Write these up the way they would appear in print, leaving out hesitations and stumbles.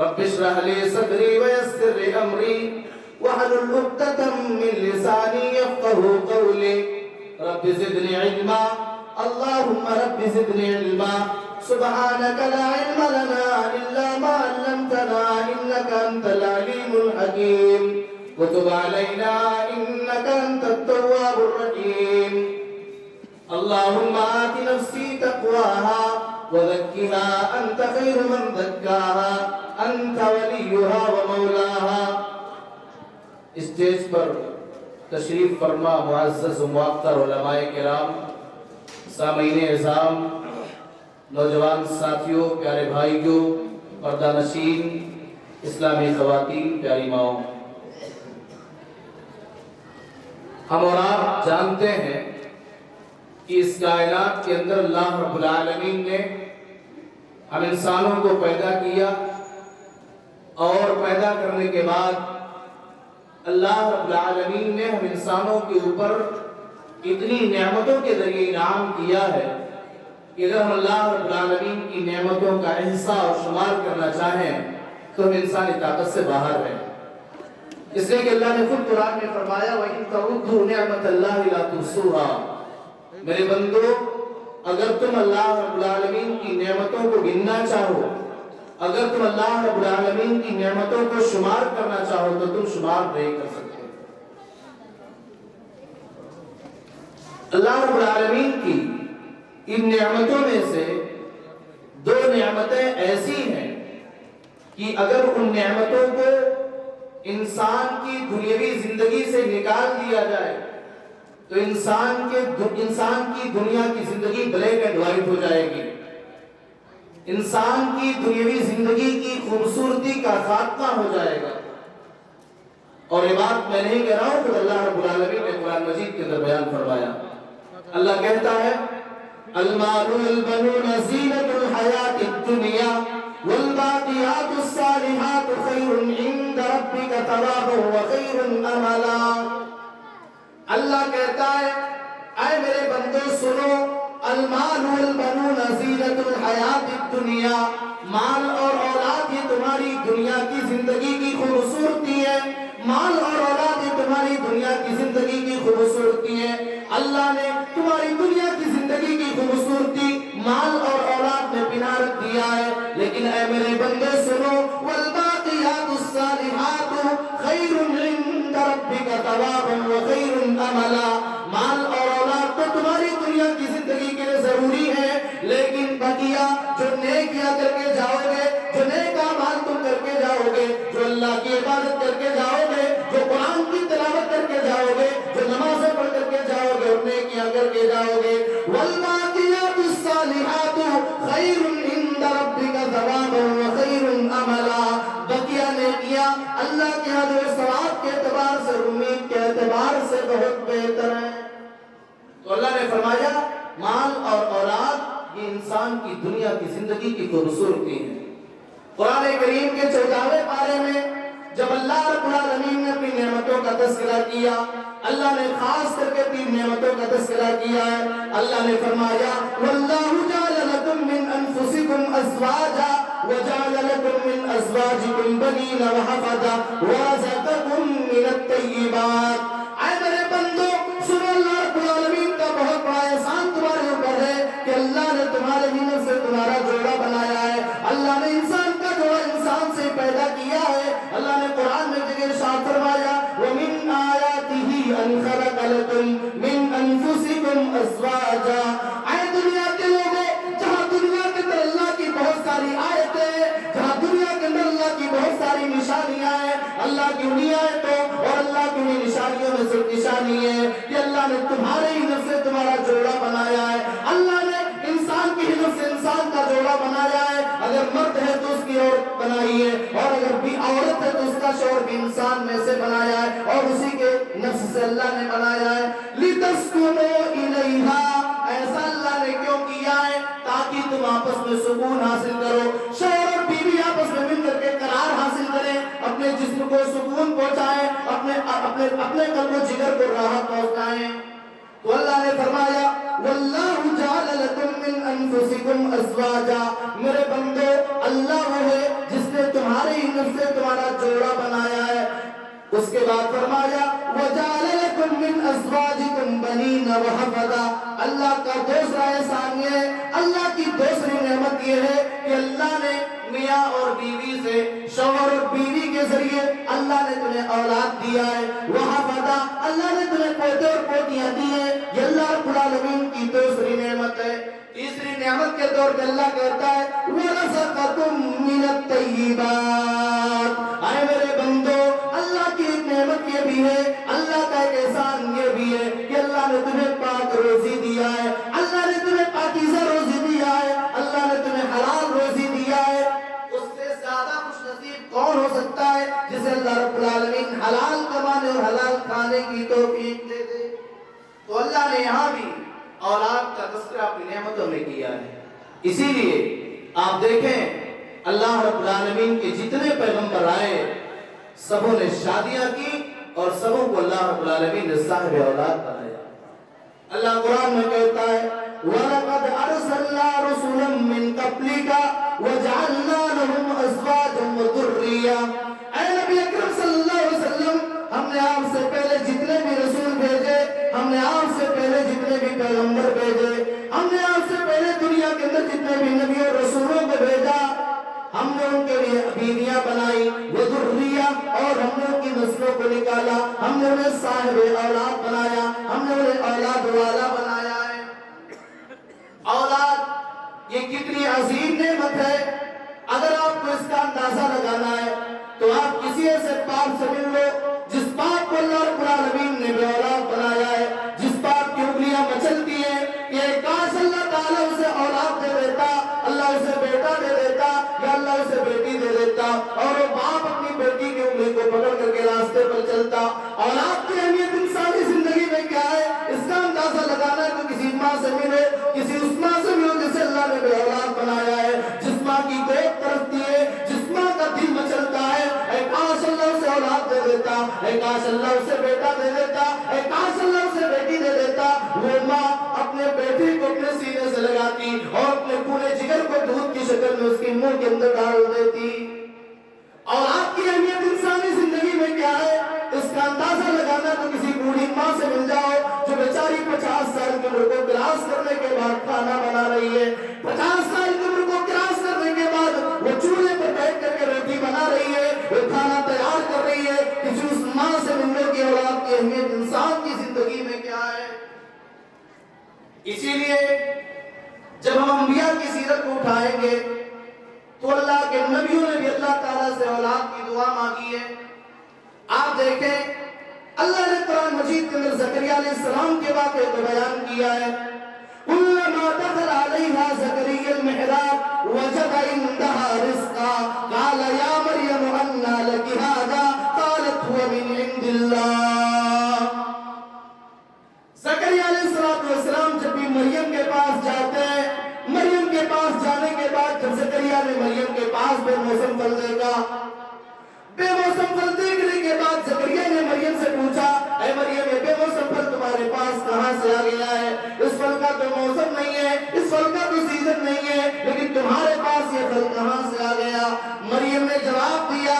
رب اشرح لي صدري ويسر لي أمري واحلل عقدة من لساني يفقهوا قولي رب زدني علما اللهم رب زدني علما سبحانك لا علم لنا إلا ما علمتنا إنك أنت العليم الحكيم وتب علينا إنك أنت التواب الرحيم اللهم آت نفسي تقواها وزكها أنت خير من زكاها أنت وليها ومولاها. اسٹیج پر تشریف فرما معزز و معطر علماء کرام، سامعین اعظام، نوجوان ساتھیوں، پیارے بھائیوں، پردہ نشین اسلامی خواتین، پیاری ماؤں، ہم اور آپ جانتے ہیں کہ اس کائنات کے اندر اللہ رب العالمین نے ہم انسانوں کو پیدا کیا اور پیدا کرنے کے بعد اللہ رب العالمین نے ہم انسانوں کے اوپر اتنی نعمتوں کے ذریعے انعام کیا ہے کہ اگر ہم اللہ رب العالمین کی نعمتوں کا احصاء اور شمار کرنا چاہیں تو ہم انسانی طاقت سے باہر ہیں. اس لیے کہ اللہ نے خود قرآن میں فرمایا وَإِن تَعُدُّوا نِعْمَةَ اللَّهِ لَا تُحْصُوهَا. میرے بندو، اگر تم اللہ رب العالمین کی نعمتوں کو گننا چاہو، اگر تم اللہ رب العالمین کی نعمتوں کو شمار کرنا چاہو تو تم شمار نہیں کر سکتے. اللہ رب العالمین کی ان نعمتوں میں سے دو نعمتیں ایسی ہیں کہ اگر ان نعمتوں کو انسان کی دنیاوی زندگی سے نکال دیا جائے تو انسان کی دنیا کی زندگی بلیک اینڈ وائٹ ہو جائے گی. انسان کی دنیاوی زندگی کی خوبصورتی کا خاتمہ ہو جائے گا. اور یہ بات میں نہیں کہہ رہا ہوں، خود اللہ رب العالمین نے قرآن مجید کے اندر بیان فرمایا. اللہ کہتا ہے المال والبنون زینۃ الحیات الدنیا والباقیات الصالحات خیر عند ربک ثوابا وخیر املا. اللہ کہتا ہے اے میرے بندو سنو، المال والبنون زینۃ الحیات الدنیا، مال اور اولاد یہ تمہاری دنیا کی زندگی کی خوبصورتی ہے. مال اور اولاد یہ تمہاری دنیا کی زندگی کی خوبصورتی ہے. اللہ نے تمہاری دنیا کی زندگی کی خوبصورتی مال اور اولاد میں بنا رکھ دیا ہے. لیکن اے میرے بندے سنو، والباقیات الصالحات خیر عند ربک ثوابا وخیر املا. مال اور اولاد تو تمہاری دنیا کی زندگی کے لیے ضروری ہے، لیکن بقیہ جو نیکیاں کر کے جاؤ گے، جو نیک اعمال تم کر کے جاؤ گے، جو اللہ کی عبادت کر کے جاؤ گے، جو قرآن کی تلاوت کر کے جاؤ گے، جو نمازیں پڑھ کر کے جاؤ گے اور نیکیاں کر کے جاؤ گے، والباقیات الصالحات خیر عند ربک ثوابا وخیر املا. بقیہ نیکیاں اللہ کے ہاں جو ثواب کے اعتبار سے، امید کے اعتبار سے بہت بہتر ہیں. تو اللہ نے فرمایا مال اور اولاد یہ انسان کی دنیا کی زندگی کی خوبصورتی ہے. قرآن کریم کے 14ویں پارے میں جب اللہ رب العالمین نے اپنی نعمتوں کا تذکرہ کیا، اللہ نے خاص کر کے 3 نعمتوں کا تذکرہ کیا ہے. اللہ نے فرمایا واللہ جعل لکم من انفسکم ازواجا وجعل لکم من ازواجکم بنین وحفظا ورزقکم من الطیبات. اے میرے بندو سنو، اللہ رب العالمین کا بہت بڑا احسان تمہارے اوپر ہے کہ اللہ نے تمہارے ہی سے تمہارا جوڑا بنایا ہے. اللہ نے انسان کا جوڑا انسان سے پیدا کیا ہے. اللہ نے قرآن میں جگہ ارشاد فرمایا وَمِنْ آيَاتِهِ أَنْ خَلَقَ لَكُمْ مِنْ أَنفُسِكُمْ أَزْوَاجًا. اے دنیا کے لوگوں، جہاں دنیا کے اندر اللہ کی بہت ساری آیتیں، جہاں دنیا کے اندر اللہ کی بہت ساری نشانیاں ہیں، اللہ کی انہی آیتوں اور اللہ کی انہی نشانیوں میں سے نشانی ہے کہ اللہ نے تمہارے ہی نفس سے تمہارا جوڑا بنایا ہے. اللہ نے انسان کی ہی نفس سے انسان کا جوڑا بنایا ہے. اگر مرد ہے تو اس کی عورت بنائی ہے، اور اگر بھی عورت ہے تو اس کا شوہر بھی انسان میں سے بنایا ہے، اور اسی کے نفس سے اللہ نے بنایا ہے. لِتَسْكُنُوا إِلَيْهَا. ایسا اللہ نے کیوں کیا ہے؟ تاکہ تم آپس میں سکون حاصل کرو. شوہر اور بیوی آپس میں مل کر کے قرار حاصل کریں، اپنے جسم کو سکون پہنچائیں، اپنے قلب و جگر کو راحت پہنچائیں. تو اللہ نے فرمایا واللہ جعل لکم من انفسکم ازواجا. میرے بندو، اللہ وہ ہے جس نے تمہارے کے بعد فرمایا وَجَعَلَ لَكُم مِّنْ أَزْوَاجِكُم بَنِينَ وَحَفَدًا۔ اللہ کا دوسرا احسان یہ ہے، اللہ کی دوسری نعمت یہ ہے کہ اللہ نے میاں اور بیوی سے، شوہر اور بیوی کے ذریعے اللہ نے تمہیں اولاد دیا ہے، وحفدہ اللہ نے تمہیں پوتے اور پوتیاں دی ہیں، یہ اللہ رب العالمین کی دوسری نعمت ہے۔ تیسری نعمت کے طور پہ اللہ کہتا ہے وَرَزَقَكُم مِّنَ الطَّيِّبَاتِ۔ اے میرے بندو، اللہ کی ایک نعمت یہ بھی ہے، اللہ کا ایک احسان یہ بھی ہے کہ اللہ نے تمہیں پاک روزی دیا ہے، اللہ نے تمہیں پاکیزہ روزی دیا ہے، اللہ نے تمہیں حلال روزی دیا ہے۔ اس سے زیادہ خوش نصیب کون ہو سکتا ہے جسے اللہ رب العالمین حلال کمانے اور حلال کھانے کی توفیق دے دے؟ تو اللہ نے یہاں بھی اولاد کا تذکرہ اپنی نعمتوں میں کیا ہے۔ اسی لیے آپ دیکھیں اللہ رب العالمین کے جتنے پیغمبر آئے سبوں نے شادیاں کی اور سبوں کو اللہ رب العالمین نے صاحب اولاد بنایا۔ اللہ قرآن میں کہتا ہے وَلَقَدْ أَرْسَلْنَا رُسُلًا مِّن قَبْلِكَ وَجَعَلْنَا لَهُمْ أَزْوَاجًا وَذُرِّيَّةً۔ اے نبی اکرم صلی اللہ علیہ وسلم، ہم نے آپ سے پہلے جتنے بھی رسول بھیجے، ہم نے آپ سے پہلے جتنے بھی پیغمبر بھیجے، ہم نے آپ سے پہلے دنیا کے اندر جتنے بھی نبی اور رسولوں کو بھیجا، ہم نے ان کے لیے بیویاں بنائی وذریہ، اور ہم نے ان کی نسلوں کو نکالا، ہم نے انہیں صاحب اولاد بنایا، ہم نے انہیں اولاد والا بنایا ہے۔ اولاد یہ کتنی عظیم نعمت ہے، اگر آپ کو اس کا اندازہ لگانا ہے تو آپ کسی ایسے باپ سے مل لو جس باپ کو اللہ رب العالمین نے بے اولاد بنایا ہے، جس باپ کی انگلیاں مچلتی ہیں کہ کاش اللہ تعالیٰ اسے اولاد دے دیتا، اللہ اسے بیٹا دے دیتا یا اللہ اسے بیٹی دے دیتا، اور وہ باپ اپنی بیٹی کی انگلی کو پکڑ کر کے راستے پر چلتا۔ اولاد کی اہمیت انسانی زندگی میں کیا ہے اس کا اندازہ لگانا ہے تو کسی ماں سے ملے، کسی اس ماں سے ملو جسے اللہ نے بے اولاد بنایا ہے، جس ماں کی گود ترستی ہے، جس ماں کا دل مچلتا ہے اے کاش اللہ اسے اولاد دے دیتا، اے کاش اللہ اسے بیٹا دے دیتا، اے کاش اللہ اسے بیٹی دے دیتا۔ وہ ماں اپنے بیٹے کو اپنے سینے سے لگاتی اور اپنے پورے جگر کو دودھ کی شکل میں اس کے منہ کے اندر ڈال دیتی۔ اولاد کی اہمیت انسانی زندگی میں کیا ہے اس کا اندازہ لگانا تو کسی بوڑھی ماں سے مل جاؤ جو بیچاری 50 سال کی عمر کو کراس کرنے کے بعد کھانا بنا رہی ہے، 50 سال کی عمر کو کراس کرنے کے بعد وہ چولہے پر بیٹھ کر کے روٹی بنا رہی ہے، وہ کھانا تیار کر رہی ہے۔ کسی اس ماں سے ملنے کی اولاد کی اہمیت انسان کی زندگی میں کیا ہے؟ اسی لیے جب ہم انبیاء کی سیرت کو اٹھائیں گے تو اللہ کے نبیوں نے بھی اللہ تعالیٰ سے اولاد کی دعا مانگی ہے۔ آپ دیکھیں اللہ نے قرآن مجید کے اندر زکریہ علیہ السلام کے واقعے کو بیان کیا ہے۔ كلما دخل عليها زكريا المحراب وجد عندها رزقا قال يا مريم أنى لك هذا قالت هو من عند الله۔ زکریا علیہ السلام جب بھی مریم کے پاس جاتے ہیں، مریم کے پاس جانے کے بعد جب زکریا نے مریم کے پاس بے موسم پھل دیکھا، بے موسم پھل دیکھنے کے بعد زکریا نے مریم سے پوچھا اے مریم یہ بے موسم پھل تمہارے پاس کہاں سے آ گیا ہے؟ اس پھل کا تو موسم نہیں ہے، اس پھل کا تو سیزن نہیں ہے، لیکن تمہارے پاس یہ پھل کہاں سے آ گیا؟ مریم نے جواب دیا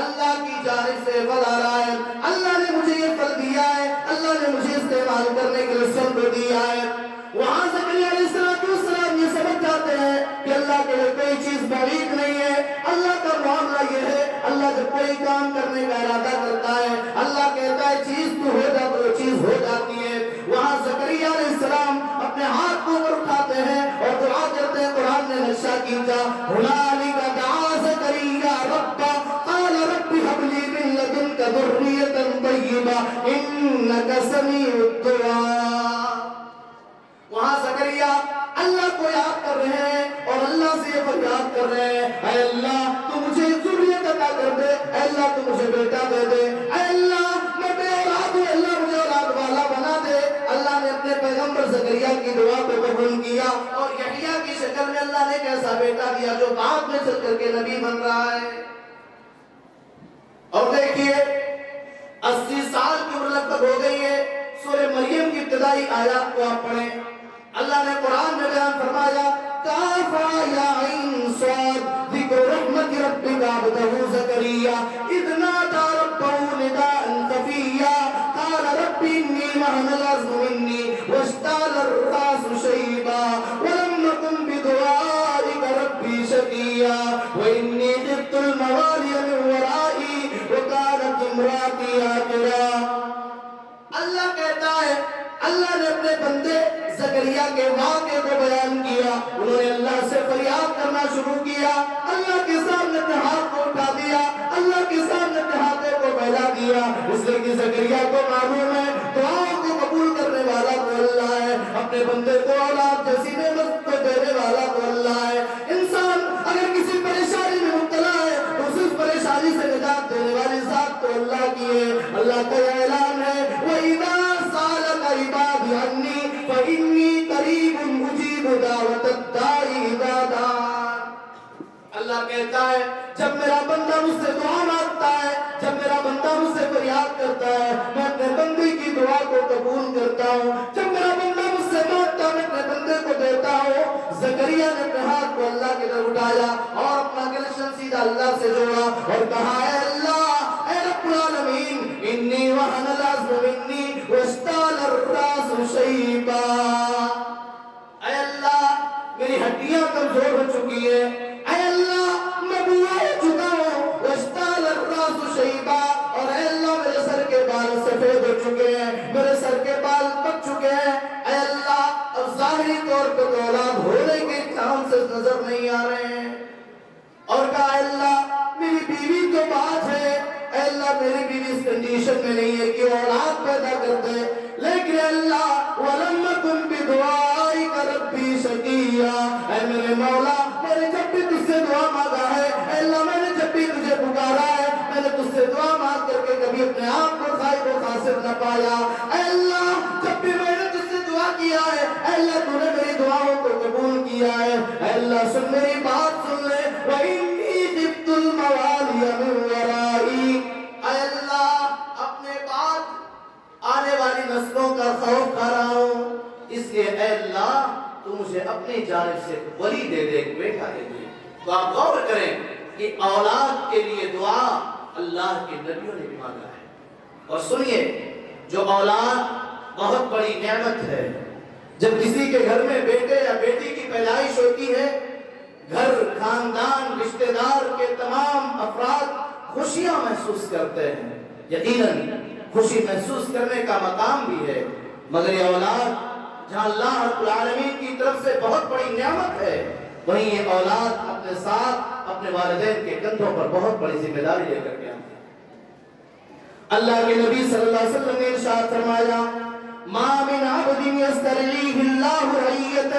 اللہ کی جانب سے پھل آ رہا ہے، اللہ نے مجھے یہ پھل دیا ہے، اللہ نے مجھے استعمال کرنے کے لیے صبر دیا ہے۔ وہاں زکریا علیہ السلام یہ سمجھ جاتے ہیں کہ اللہ کے لیے کوئی چیز بعید نہیں ہے، اللہ کا معاملہ یہ ہے اللہ جب کوئی کام کرنے کا ارادہ کرتا ہے اللہ کہتا ہے چیز تو ہو جا تو وہ چیز ہو جاتی ہے۔ وہاں زکریا علیہ السلام اپنے ہاتھ کو اوپر اٹھاتے ہیں اور دعا کرتے ہیں، قرآن نے نقشہ کھینچا هنالك دعا زكريا ربه قال رب هب لي من لدنك ذرية طيبة إنك سميع الدعاء۔ وہاں زکریا اللہ کو یاد کر رہے ہیں اور اللہ سے یہ فریاد کر رہے ہیں اے اللہ تو مجھے ذریت عطا کر دے، اے اللہ تو مجھے بیٹا دے دے، اے اللہ میں بے اولاد ہوں، اللہ مجھے اولاد والا بنا دے۔ اللہ نے اپنے پیغمبر زکریا کی دعا کو قبول کیا اور یحییٰ کی شکل میں اللہ نے ایک ایسا بیٹا دیا جو بعد میں چل کر کے نبی بن رہا ہے۔ اور دیکھیے 80 سال کی عمر لگ بھگ ہو گئی ہے، سورہ مریم کی ابتدائی آیات کو آپ پڑھیں، اللہ نے قرآن میں بیان فرمایا کافا یا عین صاد ذکر رحمت ربک عبدہ زکریا اذ نادى ربہ نداء وإني خفت الموالي من ورائي وكانت امرأتي عاقرا. اللہ کہتا ہے اللہ نے اپنے بندے زکریا کے واقعے کو بیان کیا. انہوں نے اللہ سے فریاد کرنا شروع کیا. اللہ کے سامنے اپنے ہاتھ کو اٹھا دیا. اللہ کے سامنے اپنے ہاتھوں کو پھیلا دیا. اس لیے کہ زکریا کو معلوم ہے دعاؤں کو قبول کرنے والا تو اللہ ہے. اپنے بندے کو اولاد جیسی نعمت کو دینے والا تو اللہ ہے. انسان اگر کسی پریشانی میں مبتلا ہے تو اس پریشانی سے نجات دینے والی ذات تو اللہ کی ہے. اللہ کا یہ اعلان ہے وَإِذَا سَأَلَكَ عِبَادِي عَنِّي فَإِنِّي قَرِيبٌ أُجِيبُ دَعْوَةَ الدَّاعِ إِذَا دَعَانِ. اللہ کہتا ہے جب میرا بندہ مجھ سے دعا مانگتا ہے, جب میرا بندہ مجھ سے فریاد کرتا ہے, میں اپنے بندے کی دعا کو قبول کرتا ہوں. جب میرا بندہ مجھ سے مانگتا ہے میں اپنے بندے کو دیتا ہوں. زکریا نے اپنے ہاتھ کو اللہ کی طرف اٹھایا اور اپنا کنیکشن سیدھا اللہ سے جوڑا اور کہا اے اللہ اے رب العالمین انی وہن العظم منی واشتعل الراس شیبا. اے اللہ میری ہڈیاں کمزور ہو چکی ہے. اے اللہ میں بوڑھا ہو چکا ہوں. واشتعل الراس شیبا. اور اے اللہ میرے سر کے بال سفید ہو چکے ہیں, میرے سر کے بال پک چکے ہیں. اے اللہ اب ظاہری طور پر تو اولاد ہونے کے چانسز نظر نہیں آ رہے ہیں. اور کہا اے اللہ میری بیوی تو بات ہے, اے اللہ میری بیوی اس کنڈیشن میں نہیں ہے کہ اولاد پیدا کر دے, لیکن اے اللہ وَلَمْ أَكُنْ بِدُعَائِكَ رَبِّي شَقِيًّا. اے میرے مولا میں نے جب بھی تجھ سے دعا مانگا ہے, اے اللہ میں نے جب بھی تجھے پکارا ہے, میں نے تجھ سے دعا مانگ کر کے کبھی اپنے آپ کو خائب و خاسر نہ پایا. اے اللہ جب بھی میں نے تجھ سے دعا کیا ہے, اے اللہ تو نے میری دعاؤں کو قبول کیا ہے. اے اللہ سن میری بات سن لے. وَإِنِّي خِفْتُ الْمَوَالِيَ مِن وَرَائِي. اے اللہ اپنے بعد آنے والی نسلوں کا خوف کھا رہا ہوں, اس لیے اے اللہ تو مجھے اپنی جانب سے ولی دے دے, ایک بیٹا دے دے. تو آپ غور کریں کہ اولاد کے لیے دعا اللہ کے نبیوں نے بھی مانگا ہے. اور سنیے جو اولاد بہت بڑی نعمت ہے. جب کسی کے گھر میں بیٹے یا بیٹی کی پیدائش ہوتی ہے, گھر خاندان رشتہ دار کے تمام افراد خوشیاں محسوس کرتے ہیں. یقیناً خوشی محسوس کرنے کا مقام بھی ہے, مگر یہ اولاد جہاں اللہ رب العالمین کی طرف سے بہت بڑی نعمت ہے, وہیں یہ اولاد اپنے ساتھ اپنے والدین کے کندھوں پر بہت بڑی ذمہ داری لے کر کے آتی ہے. اللہ کے نبی صلی اللہ علیہ وسلم نے ارشاد فرمایا ما من عبد يسترعيه الله رعية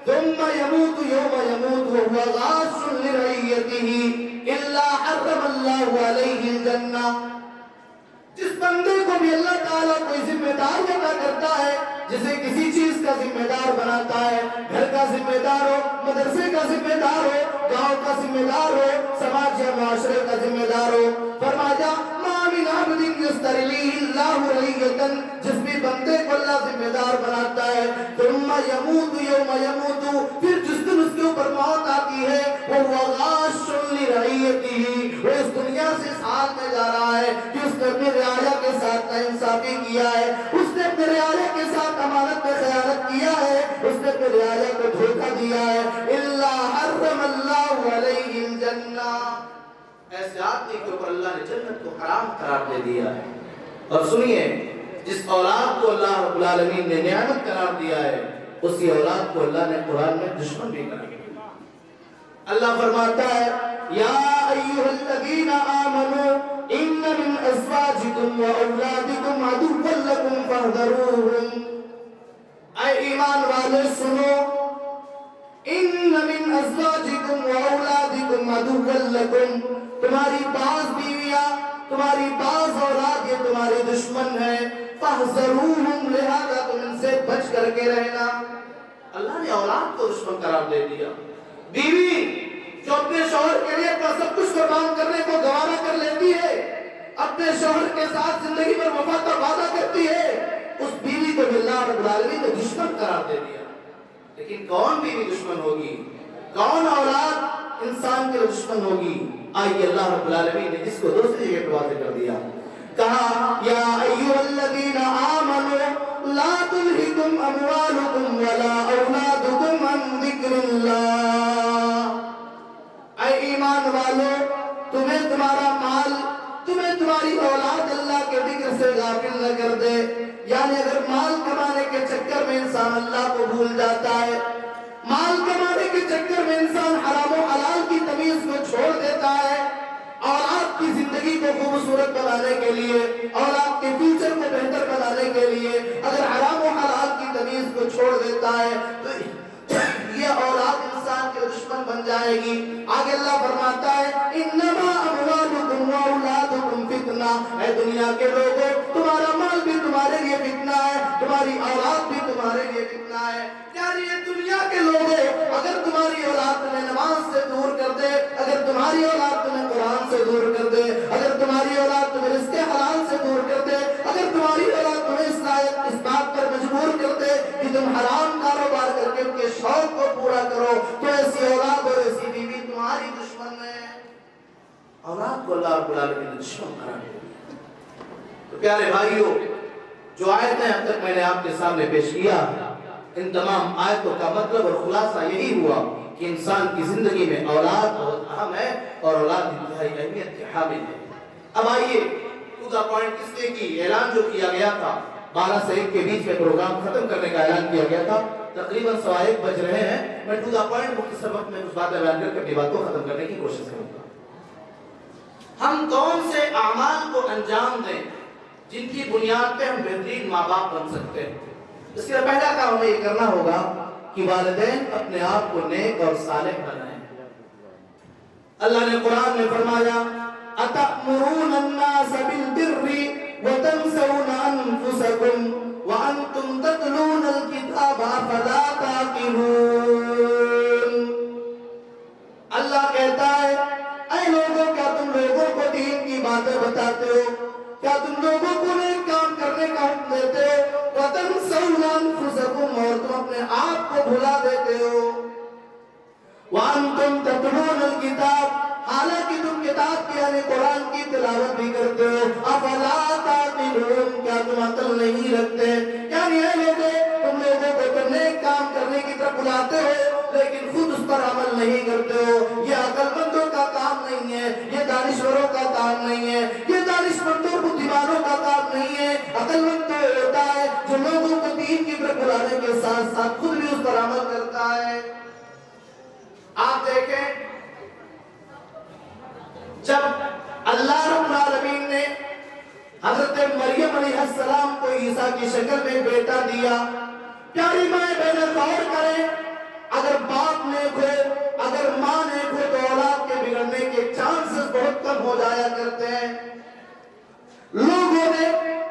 ثم يموت يوم يموت وهو غاش لرعيته إلا حرم الله عليه الجنة. جس بندے کو بھی اللہ تعالیٰ کوئی ذمہ دار عطا کرتا ہے, جسے کسی چیز کا ذمہ دار بناتا ہے, گھر کا ذمہ دار ہو, مدرسے کا ذمہ دار ہو, گاؤں کا ذمہ دار ہو, سماج یا معاشرے کا ذمہ دار ہو, فرمایا ما من عبد يسترعيه الله رعية. جس بھی بندے کو اللہ ذمہ دار بناتا ہے ثم يموت يوم يموت, پھر جس دن اس کے اوپر موت آتی ہے وهو غاش لرعيته, وہ اس دنیا سے اس حال میں جا رہا ہے کہ اس نے اپنی رعایا کے ساتھ ناانصافی کیا ہے, اس نے اپنے رعایا کے ساتھ امانت میں خیانت کیا ہے, اس نے اپنے رعایا کو دھوکہ دیا ہے. الا حرم اللہ علیہ الجنہ. ایسے آدمی کے اوپر اللہ نے جنت کو حرام قرار دے دیا ہے. اور سنیے جس اولاد کو اللہ رب العالمین نے نعمت قرار دیا ہے, اسی اولاد کو اللہ نے قرآن میں دشمن بھی قرار دیا. اللہ فرماتا ہے یا ایھا الذین آمنوا ان من ازواجکم واولادکم عدوا لکم فاحذروہم. اے ایمان والے سنو, ان من ازواجکم واولادکم عدوا لکم, تمہاری بعض بیویاں تمہاری بعض اولاد یہ تمہارے دشمن ہیں. فاحذروہم, لہذا تم ان سے بچ کر کے رہنا. اللہ نے اولاد کو دشمن قرار دے دیا. بیوی جو اپنے شوہر کے لیے اپنا سب کچھ قربان کرنے کو گوارا کر لیتی ہے, اپنے شوہر کے ساتھ زندگی پر وفا کا وعدہ کرتی ہے, اس بیوی کو اللہ رب العالمین نے دشمن قرار دے دیا. لیکن کون بیوی دشمن ہوگی, کون اولاد انسان کے دشمن ہوگی؟ آئیے اللہ رب العالمین نے اس کو دوسری جگہ واضح کر دیا. کہا یا ایھا الذین آمنوا لا تلہکم اموالکم ولا اولادکم عن ذکر اللہ. اے ایمان کے ذکر سے غافل نہ کر دے. یعنی اگر مال کمانے کے چکر میں انسان اللہ کو بھول جاتا ہے، مال کمانے کے چکر میں انسان حرام و حلال کی تمیز کو چھوڑ دیتا ہے، اور آپ کی زندگی کو خوبصورت بنانے کے لیے اور آپ کے فیوچر کو بہتر بنانے کے لیے اگر حرام و حلال کی تمیز کو چھوڑ دیتا ہے تو یہ اولاد انسان کے دشمن بن جائے گی. آگے اللہ فرماتا ہے انما اموالکم واولادکم فتنہ، اے دنیا کے لوگوں تمہارا مال بھی تمہارے لیے فتنہ ہے، تمہاری اولاد بھی تمہارے لیے فتنہ ہے. یعنی یہ دنیا کے لوگوں اگر تمہاری اولاد تمہیں نماز سے دور کر دے، اگر تمہاری اولاد تمہیں قرآن سے دور کر دے، اگر تمہاری اولاد تمہیں رزق حلال سے دور کر دے، اگر تمہاری اولاد تمہیں اس بات پر مجبور کر دے کہ تم حرام کاروبار کر کے ان کے شوق کو پورا کرو، تو ایسی اولاد اور ایسی بیوی تمہاری دشمن ہے. اولاد کو اللہ رب العالمین نے دشمن قرار دیا. تو پیارے بھائیوں، جو آیتیں اب تک میں نے آپ کے سامنے پیش کیا، ان تمام آیتوں کا مطلب اور خلاصہ یہی ہوا کہ انسان کی زندگی میں اولاد بہت اہم ہے اور اولاد انتہائی اہمیت کے حامل ہے. اب آئیے ٹو دا پوائنٹ، اس لیے کہ اعلان جو کیا گیا تھا 12 سے 1 کے بیچ میں پروگرام ختم کرنے کا اعلان کیا گیا تھا، تقریباً 1:15 بج رہے ہیں. میں ٹو دا پوائنٹ مختصر وقت میں کچھ باتیں بیان کر کے اپنی بات کو ختم کرنے کی کوشش کروں گا. ہم کون سے اعمال کو انجام دیں جن کی بنیاد پہ ہم بہترین ماں باپ بن سکتے ہیں؟ اس کے پہلا کام ہمیں یہ کرنا ہوگا کہ والدین اپنے آپ کو نیک اور صالح بنائیں. اللہ نے قرآن میں فرمایا أَتَأْمُرُونَ النَّاسَ بِالْبِرِّ وَتَنْسَوْنَ أَنفُسَكُمْ وَأَنْتُمْ تَتْلُونَ الْكِتَابَ أَفَلَا تَعْقِلُونَ. اللہ کہتا ہے اے لوگوں، کیا تم لوگوں کو دین کی باتیں بتاتے ہو؟ کیا تم لوگوں کو نیک کام کرنے کا حکم دیتے ہو؟ وَتَنْسَوْنَ أَنفُسَكُمْ، اور تم اپنے آپ کو بھلا دیتے ہو. وَأَنْتُمْ تَتْلُونَ الْكِتَابَ، حالانکہ تم کتاب کی یعنی قرآن کی تلاوت بھی کرتے ہو. أَفَلَا تَعْقِلُونَ، کیا تم عقل نہیں رکھتے؟ یعنی اے لوگوں، تم لوگوں کو تو نیک کام کرنے کی طرف بلاتے ہو لیکن خود اس پر عمل نہیں کرتے ہو. یہ عقل مندوں کا کام نہیں ہے، یہ دانشوروں کا کام نہیں ہے، یہ دانش مندوں بدھیمانوں کا کام نہیں ہے. عقل مند تو ہوتا ہے جو لوگوں کو دین کی طرف بلانے کے ساتھ ساتھ خود بھی اس پر عمل کرتا ہے. آپ دیکھیں جب اللہ رب العالمین نے حضرت مریم علیہ السلام کو عیسیٰ کی شکل میں بیٹا دیا، پیاری مائیں بہنیں غور کریں، اگر باپ نیک ہو، اگر ماں نیک ہو تو اولاد کے بگڑنے کے چانسز بہت کم ہو جایا کرتے ہیں. لوگوں نے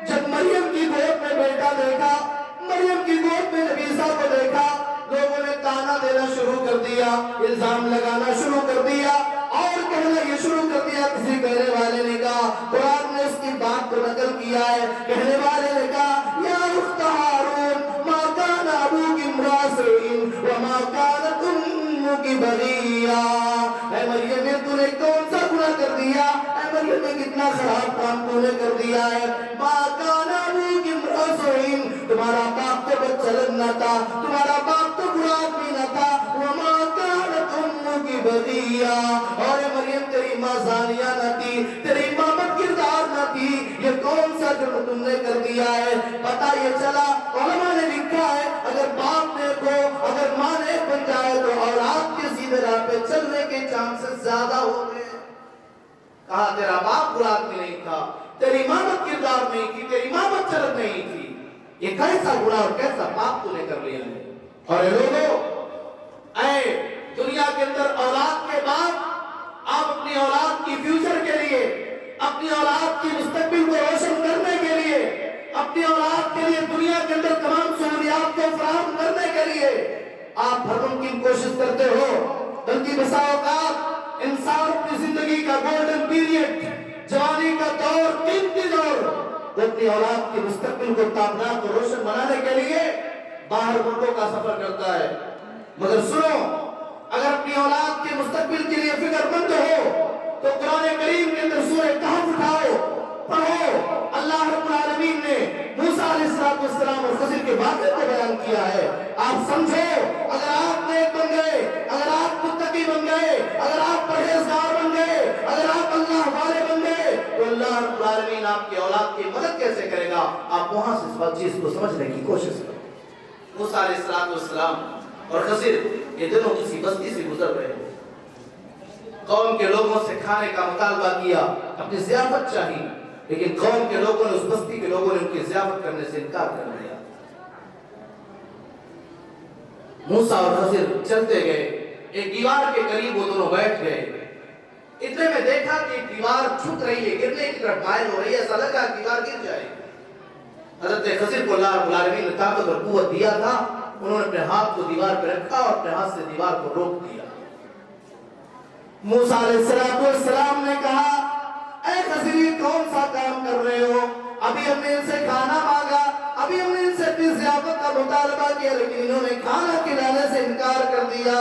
جب مریم کی گود میں بیٹا دیکھا، مریم کی گود میں نبی عیسیٰ کو دیکھا، لوگوں نے تانا دینا شروع کر دیا، الزام لگانا شروع کر دیا اور کہنا یہ شروع کر دیا. کسی کہنے والے نے کہا، قرآن نے اس کی بات کو نقل کیا ہے، کہنے والے نے کہا یا اخت ہارون ما کان ابوک امرأ سوء وما کانت امک بغیا. اے مریم تو نے کون سا گناہ کر دیا؟ اے مریم نے کتنا خراب کام تو نے کر دیا ہے. ما کان ابوک امرأ سوء، تمہارا باپ تو بدچلن نہ تھا، تمہارا باپ تو برا آدمی نہ تھا. وما کانت امک بغیا، اور مریم تیری ماں زانیہ نہ تھی، تیری ماں بد کردار نہ تھی. یہ کون سا جرم تم نے کر دیا ہے؟ پتہ یہ چلا، علماء نے لکھا ہے اگر باپ نیک ہو، اگر ماں نیک بن جائے تو اولاد کے سیدھے راہ پہ چلنے کے چانسز زیادہ ہوتے ہیں. کہا تیرا باپ برا آدمی نہیں تھا، تیری ماں بد کردار نہیں تھی، تیری ماں بد چلن نہیں تھی. یہ کیسا گناہ اور کیسا پاپ تو نے کر لیا ہے؟ اور اے لوگوں، اے دنیا کے اندر اولاد کے بعد آپ اپنی اولاد کی فیوچر کے لیے، اپنی اولاد کی مستقبل کو روشن کرنے کے لیے، اپنی اولاد کے لیے دنیا کے اندر تمام سہولیات کو فراہم کرنے کے لیے آپ ہر ممکن کوشش کرتے ہو. بلکہ بسا اوقات انسان اپنی زندگی کا گولڈن پیریڈ، جوانی کا دور، قیمتی دور، وہ اپنی اولاد کی مستقبل کو تابناک اور روشن بنانے کے لیے باہر ملکوں کا سفر کرتا ہے. مگر سنو، اگر اپنی اولاد کے مستقبل کے لیے فکر مند ہو تو قرآن کریم کے اندر سورہ کہف اٹھاؤ، پڑھو. اللہ رب العالمین نے موسیٰ علیہ السلام اور خضر کے واقعے کو بیان کیا ہے. آپ سمجھو، اگر آپ نیک بن گئے، اگر آپ متقی بن گئے، اگر آپ پرہیزگار بن گئے، اگر آپ اللہ والے بن گئے تو اللہ رب العالمین آپ کی اولاد کی مدد کیسے کرے گا؟ آپ وہاں سے اس بات چیز کو سمجھنے کی کوشش کرو۔ موسیٰ علیہ السلام اور خضر یہ دونوں کسی بستی سے گزر رہے ہیں، قوم کے لوگوں سے کھانے کا مطالبہ کیا، اپنی ضیافت چاہی، لیکن قوم کے لوگوں نے، اس بستی کے لوگوں نے ان کی ضیافت کرنے سے انکار کر دیا۔ موسیٰ اور خضر چلتے گئے، ایک دیوار کے قریب وہ دونوں بیٹھ گئے۔ اتنے میں دیکھا کہ ایک دیوار جھک رہی ہے، گرنے کی طرف مائل ہو رہی ہے، ایسا لگا دیوار گر جائے۔ حضرت خضر کو اللہ رب العالمین نے طاقت اور قوت دیا تھا، انہوں نے اپنے ہاتھ کو دیوار پہ رکھا اور اپنے ہاتھ سے دیوار کو روک دیا۔ موسیٰ علیہ السلام نے کہا، اے خضر یہ کون سا کام کر رہے ہو؟ ابھی ہم نے ان سے کھانا مانگا، ابھی ہم نے ان سے اپنی ضیافت کا مطالبہ کیا، لیکن انہوں نے کھانا کھلانے سے انکار کر دیا۔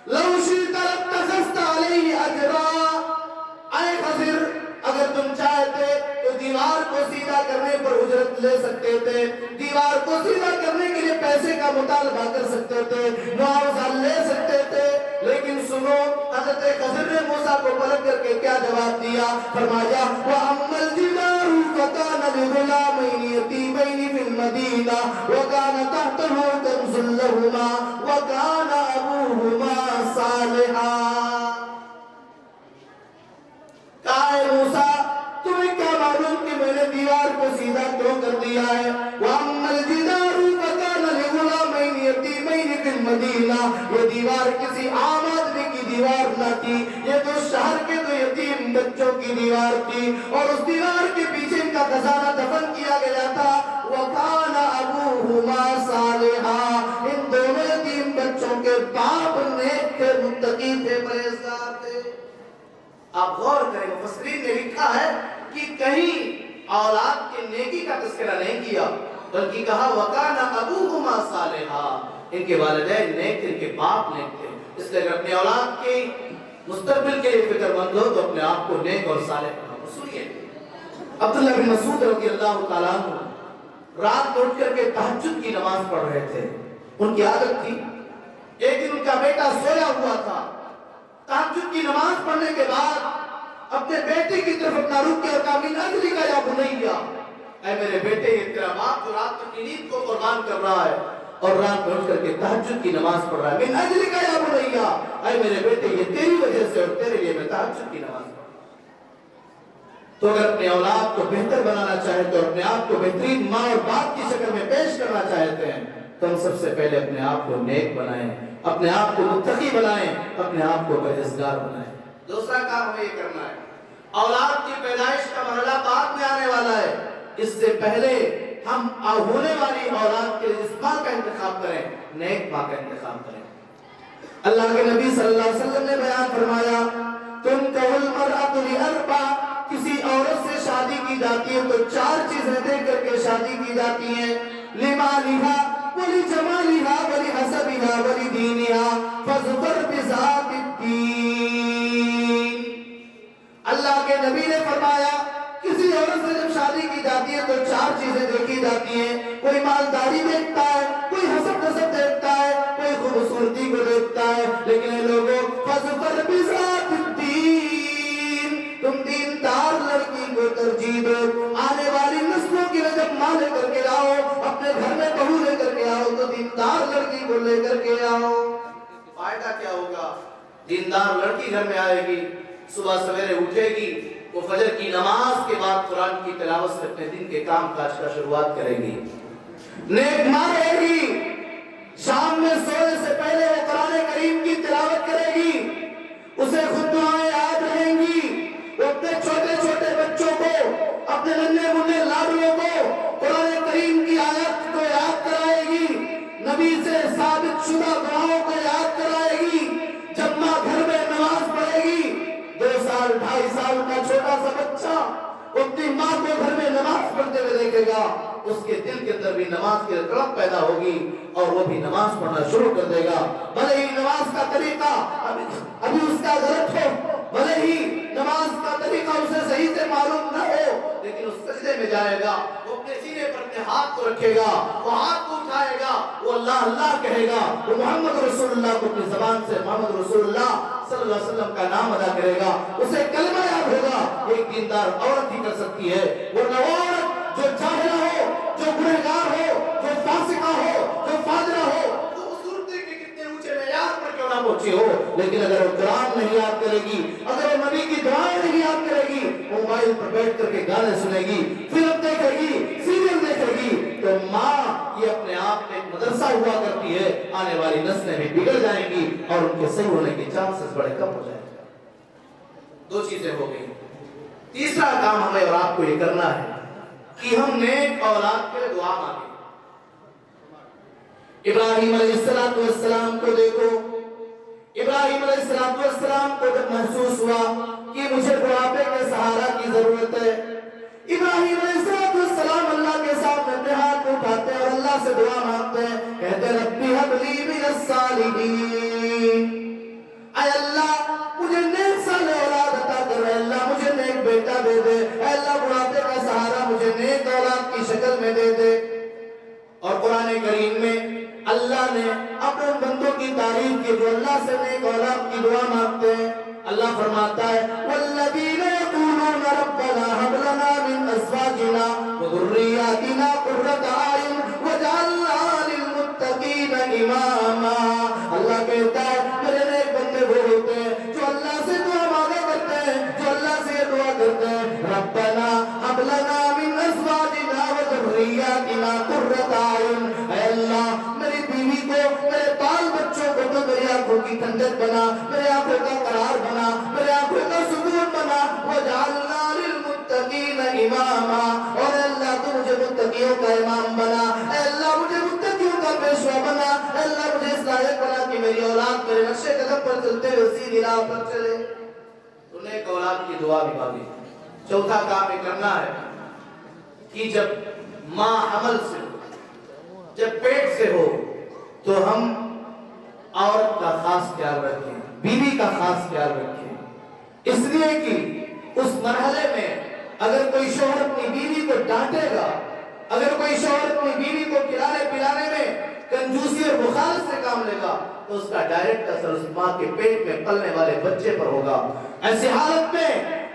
لَوْ شِئْتَ لَاتَّخَذْتَ عَلَيْهِ أَجْرًا، اے خضر اگر تم چاہتے تو دیوار کو سیدھا کرنے پر اجرت لے سکتے تھے، دیوار کو سیدھا کرنے کے لیے پیسے کا مطالبہ کر سکتے تھے، معاوضہ لے سکتے تھے، لیکن سنو حضرت خضر نے موسیٰ کو پلٹ کر کے کیا جواب دیا؟ فرمایا وَأَمَّا الْجِدَارُ فَكَانَ لِغُلَامَيْنِ يَتِيمَيْنِ فِي الْمَدِينَةِ وَكَانَ تَحْتَهُ كَنْزٌ لَهُمَا وَكَانَ أَبُوهُمَا صَالِحًا۔ کہا موسیٰ تمہیں کیا معلوم کہ میں نے دیوار کو سیدھا کیوں کر دیا ہے؟ وَأَمَّا الْجِدَارُ فَكَانَ لِغُلَامَيْنِ يَتِيمَيْنِ فِي الْمَدِينَةِ، یہ دیوار کسی عام آدمی کی دیوار نہ تھی، یہ تو شہر کے دو یتیم بچوں کی دیوار تھی، اور اس دیوار کے پیچھے ان کا خزانہ دفن کیا گیا تھا۔ وَكَانَ أَبُوهُمَا صَالِحًا، ان دونوں یتیم بچوں کے باپ نیک تھے، متقی تھے، پرہیزگار تھے۔ آپ غور کریں، مفسرین نے لکھا ہے کہ کہیں اولاد کے نیکی کا تذکرہ نہیں کیا، بلکہ کہا وَكَانَ أَبُوهُمَا صَالِحًا، ان کے والدین نیک تھے، ان کے باپ نیک تھے۔ اس لیے اگر اپنے اولاد کے مستقبل کے لیے فکر مند ہو تو اپنے آپ کو نیک اور صالح بناؤ۔ سنیے عبداللہ بن مسعود رضی اللہ تعالیٰ عنہ رات میں اٹھ کر کے تہجد کی نماز پڑھ رہے تھے۔ ان کی عادت تھی، ایک دن ان کا بیٹا سویا ہوا تھا، تہجد کی نماز پڑھنے کے بعد اپنے بیٹے کی طرف اپنا رخ کیا اور کہا من اجلک یا بنیا، اے میرے بیٹے یہ تیرا باپ جو رات کی نیند کو قربان کر رہا ہے اور رات میں اٹھ کر کے تہجد کی نماز پڑھ رہا ہے، من اجلک یا بنیا، اے میرے بیٹے یہ تیری وجہ سے اور تیرے لیے میں تہجد کی نماز پڑھ رہا ہوں۔ تو اگر اپنے اولاد کو بہتر بنانا چاہتے اور اپنے آپ کو بہترین ماں اور باپ کی شکل میں پیش کرنا چاہتے ہیں تو ہم سب سے پہلے اپنے آپ کو نیک بنائیں، اپنے آپ کو متقی بنائیں، اپنے آپ کو پرہیزگار بنائیں۔ دوسرا کام ہمیں یہ کرنا ہے، اولاد کی پیدائش کا مرحلہ بعد میں آنے والا ہے، اس سے پہلے ہم ہونے والی اولاد کے جس ماں کا انتخاب کریں، نیک ماں کا انتخاب کریں۔ اللہ کے نبی صلی اللہ علیہ وسلم نے بیان فرمایا تنکح المرأة لأربع، کسی عورت سے شادی کی جاتی ہے تو چار چیزیں دے کر کے شادی کی جاتی ہیں، لمالها ولجمالها ولحسبها ولدينها فاظفر بذات الدين۔ اللہ کے نبی نے فرمایا کسی عورت سے جب شادی کی جاتی ہے تو چار چیزیں دیکھی جاتی ہیں، کوئی مالداری دیکھتا ہے، کوئی حسب نسب دیکھتا ہے، کوئی خوبصورتی کو دیکھتا ہے، لیکن اے لوگوں فاظفر بذات الدین، تم دیندار لڑکی کو ترجیح دو۔ آنے والی نسلوں کی جب ماں لے کر کے آؤ، اپنے گھر میں بہو لے کر کے آؤ تو دیندار لڑکی کو لے کر کے آؤ۔ فائدہ کیا ہوگا؟ دیندار لڑکی گھر میں آئے گی، صبح سویرے اٹھے گی، وہ فجر کی نماز کے بعد قرآن کی تلاوت سے اپنے دن کے کام کاج کا شروعات کرے گی، نیک ماں رہے گی، شام میں سونے سے پہلے وہ قرآن کریم کی تلاوت کرے گی، اسے خود دعائیں یاد رہیں گی، وہ اپنے چھوٹے چھوٹے بچوں کو، اپنے ننھے منھے لاڈلوں کو قرآن کریم کی آیات کو یاد کرائے گی، نبی سے ثابت شدہ دعاؤں کو یاد کرائے گی۔ جب ماں گھر میں نماز پڑھے گی، 2 سال 2.5 سال کا چھوٹا سا بچہ اپنی ماں کو گھر میں نماز پڑھتے ہوئے دیکھے گا، اس کے دل کے اندر بھی نماز کی تڑپ پیدا ہوگی اور وہ بھی نماز پڑھنا شروع کر دے گا، بھلے ہی نماز کا طریقہ ابھی اس کا غلط ہو، بھلے ہی نماز کا طریقہ اسے صحیح سے معلوم نہ ہو، لیکن اس سجدے میں جائے گا، وہ اپنے سینے پر اپنے ہاتھ کو رکھے گا، وہ ہاتھ کو اٹھائے گا، وہ اللہ اللہ کہے گا، وہ محمد رسول اللہ کو اپنی زبان سے محمد رسول اللہ صلی اللہ علیہ وسلم کا نام ادا کرے گا، اسے کلمہ یاد ہوگا، ایک دیندار عورت ہی کر سکتی ہے، ورنہ وہ عورت جو جاہلہ ہو، جو گنہگار ہو، جو فاسقہ ہو، جو فاجرہ ہو، تو اس صورت کے کتنے اونچے معیار پر کیوں نہ پہنچی ہو، لیکن اگر وہ قرآن نہیں یاد کرے گی، اگر وہ نبی کی دعائیں نہیں یاد کرے گی، موبائل پر بیٹھ کر کے گانے سنے گی، فلم دیکھے گی، سیریل دیکھے گی، تو ماں یہ اپنے آپ میں ایک مدرسہ ہوا کرتی ہے، آنے والی نسلیں بھی بگڑ جائیں گی اور ان کے صحیح ہونے کے چانسز بڑے کم ہو جائیں گے۔ دو چیزیں ہو گئی۔ تیسرا کام ہمیں اور آپ کو یہ کرنا ہے کہ ہم نیک اولاد کے لیے دعا مانگیں۔ ابراہیم علیہ السلام کو دیکھو، ابراہیم علیہ السلام کو جب محسوس ہوا کہ مجھے بڑھاپے کے سہارا کی ضرورت ہے، ابراہیم علیہ السلام اللہ کے سامنے اپنے ہاتھ اٹھاتے ہیں اور اللہ سے دعا مانگتے ہیں، کہتے ہیں ربی ہب لی من الصالحین، اے اللہ مجھے نیک صالح اولاد عطا کر، اے اللہ مجھے نیک بیٹا دے دے، اے اللہ بڑھاپے کا سہارا مجھے نیک اولاد کی شکل میں دے دے۔ اور قرآن کریم میں اللہ نے اپنے بندوں کی تعریف کی جو اللہ سے نیک اولاد کی دعا مانگتے ہیں۔ اللہ فرماتا ہے والذین یقولون ربنا هب لنا من ازواجنا وذرياتنا قرة اعین واجعلنا للمتقین اماما۔ اللہ کہتا ہے میرے نیک بندے وہ ہوتے ہیں جو اللہ سے دعا مانگا کرتے ہیں، جو اللہ سے یہ دعا کرتے ہیں ربنا هب لنا من ازواجنا وذرياتنا قرة اعین، اے اللہ میری بیوی کو، میرے بال بچوں کو تو میری آنکھوں کی ٹھنڈک بنا، میرے آنکھوں کا قرار بنا، میرے آنکھوں کا سکون بنا، وَجَعَلْنَا لِلْمُتَّقِينَ إِمَامًا، اور اے اللہ تو مجھے متقیوں کا امام بنا، اے اللہ مجھے متقیوں کا پیشوا بنا، اے اللہ مجھے اس لائق بنا کہ میری اولاد میرے نقش قدم پر چلتے ہوئے سیدھی راہ پر چلے۔ تو نیک اولاد کی دعا بھی مانگی۔ چوتھا کام یہ کرنا ہے کہ جب ماں حمل سے ہو، جب پیٹ سے ہو، تو ہم عورت کا خاص خیال رکھیں، بیوی کا خاص خیال رکھیں، اس لیے کہ اس مرحلے میں اگر کوئی شوہر اپنی بیوی کو ڈانٹے گا، اگر کوئی شوہر اپنی بیوی کو کھلانے پلانے میں کنجوسی اور مخالفت سے کام لے گا تو اس کا ڈائریکٹ اثر اس ماں کے پیٹ میں پلنے والے بچے پر ہوگا۔ ایسی حالت میں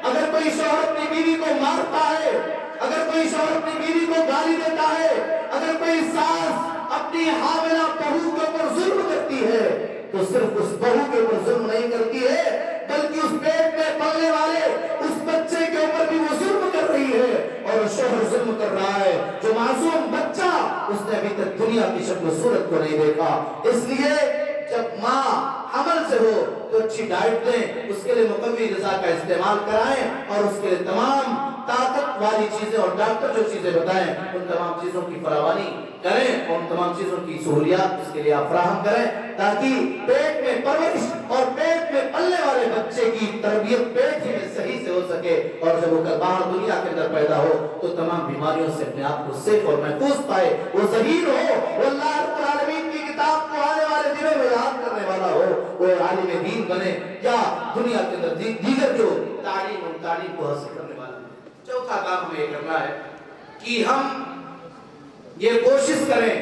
اگر کوئی شوہر اپنی بیوی کو مارتا ہے، اگر کوئی شوہر اپنی بیوی کو گالی دیتا ہے، اگر کوئی ساس اپنی حاملہ بہو کے اوپر ظلم کرتی ہے تو صرف اس بہو کے اوپر ظلم نہیں کرتی ہے بلکہ اس پیٹ میں پلنے والے اس بچے کے اوپر بھی وہ ظلم کر رہی ہے، اور شوہر ظلم کر رہا ہے جو معصوم بچہ اس نے ابھی تک دنیا کی شکل و صورت کو نہیں دیکھا۔ اس لیے جب ماں حمل سے ہو تو اچھی ڈائٹ دیں، اس کے لیے مقوی غذا کا استعمال کرائیں اور اس کے لیے تمام طاقت والی چیزیں اور ڈاکٹر جو چیزیں بتائیں ان تمام چیزوں کی فراوانی کریں اور ان تمام چیزوں کی سہولیات اس کے لیے آپ فراہم کریں تاکہ پیٹ میں پرورش اور پیٹ میں پلنے والے بچے کی تربیت پیٹ ہی میں صحیح سے ہو سکے، اور جب وہ کل باہر دنیا کے اندر پیدا ہو تو تمام بیماریوں سے اپنے آپ کو سیف اور محفوظ پائے، وہ ذہین ہو، وہ اللہ رب العالمین کی کتاب کو آنے والے دنوں میں یاد کرنے والا ہو، وہ عالم دین بنے یا دنیا کے اندر دیگر جو تعلیم کو حاصل کرنے والا ہے۔ چوتھا کام ہمیں یہ کرنا ہے کہ ہم یہ کوشش کریں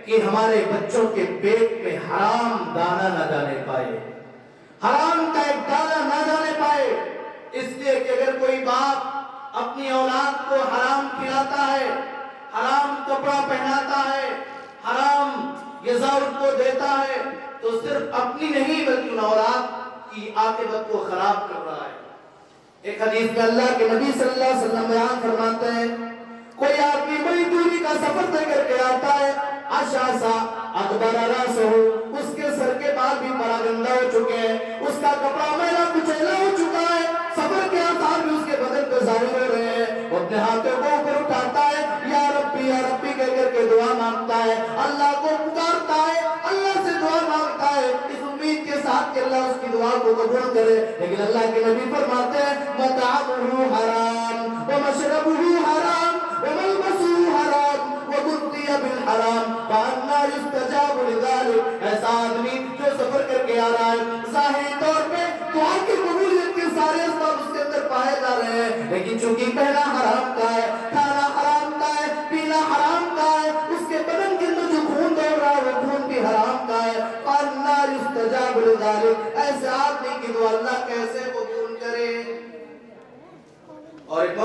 کہ ہمارے بچوں کے پیٹ میں حرام دانہ نہ جانے پائے، حرام کا ایک دانہ نہ جانے پائے، اس لیے کہ اگر کوئی باپ اپنی اولاد کو حرام کھلاتا ہے، حرام کپڑا پہناتا ہے، حرام غذا ان کو دیتا ہے تو صرف اپنی نہیں بلکہ اولاد کی عاقبت کو خراب کر رہا ہے۔ ایک حدیث میں اللہ کے نبی صلی اللہ علیہ وسلم بیان فرماتے ہیں کوئی آدمی بڑی دوری کا سفر طے کر کے آتا ہے، اشعث اکبر راسہ، اس کے سر کے بال بھی پراگندہ ہو چکے ہیں، اس کا کپڑا میلا کچیلا ہو چکا ہے، سفر کے آثار بھی اس کے بدن پہ ظاہر ہو رہے ہیں، وہ اپنے ہاتھوں کو اوپر اٹھاتا ہے یا ربی کہہ کر کے دعا مانگتا ہے، اللہ کو پکارتا ہے، اللہ سے دعا مانگتا ہے اس امید کے ساتھ کہ اللہ اس کی دعا کو قبول کرے، لیکن اللہ کے نبی فرماتے ہیں مطعمہ حرام ومشربہ حرام وملبسہ حرام وغذی بالحرام فأنی یستجاب لذلک۔ ایسا آدمی جو سفر کر کے آ رہا ہے ظاہری طور پہ دعا کی قبولیت کے سارے اسباب اس کے اندر پائے جا رہے ہیں، لیکن چونکہ پہنا حرام کا ہے، کھانا حرام کا ہے، پینا حرام کا ہے، اس کے بدن کے اندر جو خون دوڑ رہا ہے وہ خون بھی حرام کا ہے، فأنی یستجاب لذلک۔ ایسے آدمی کی دعا اللہ کیسے قبول کرے؟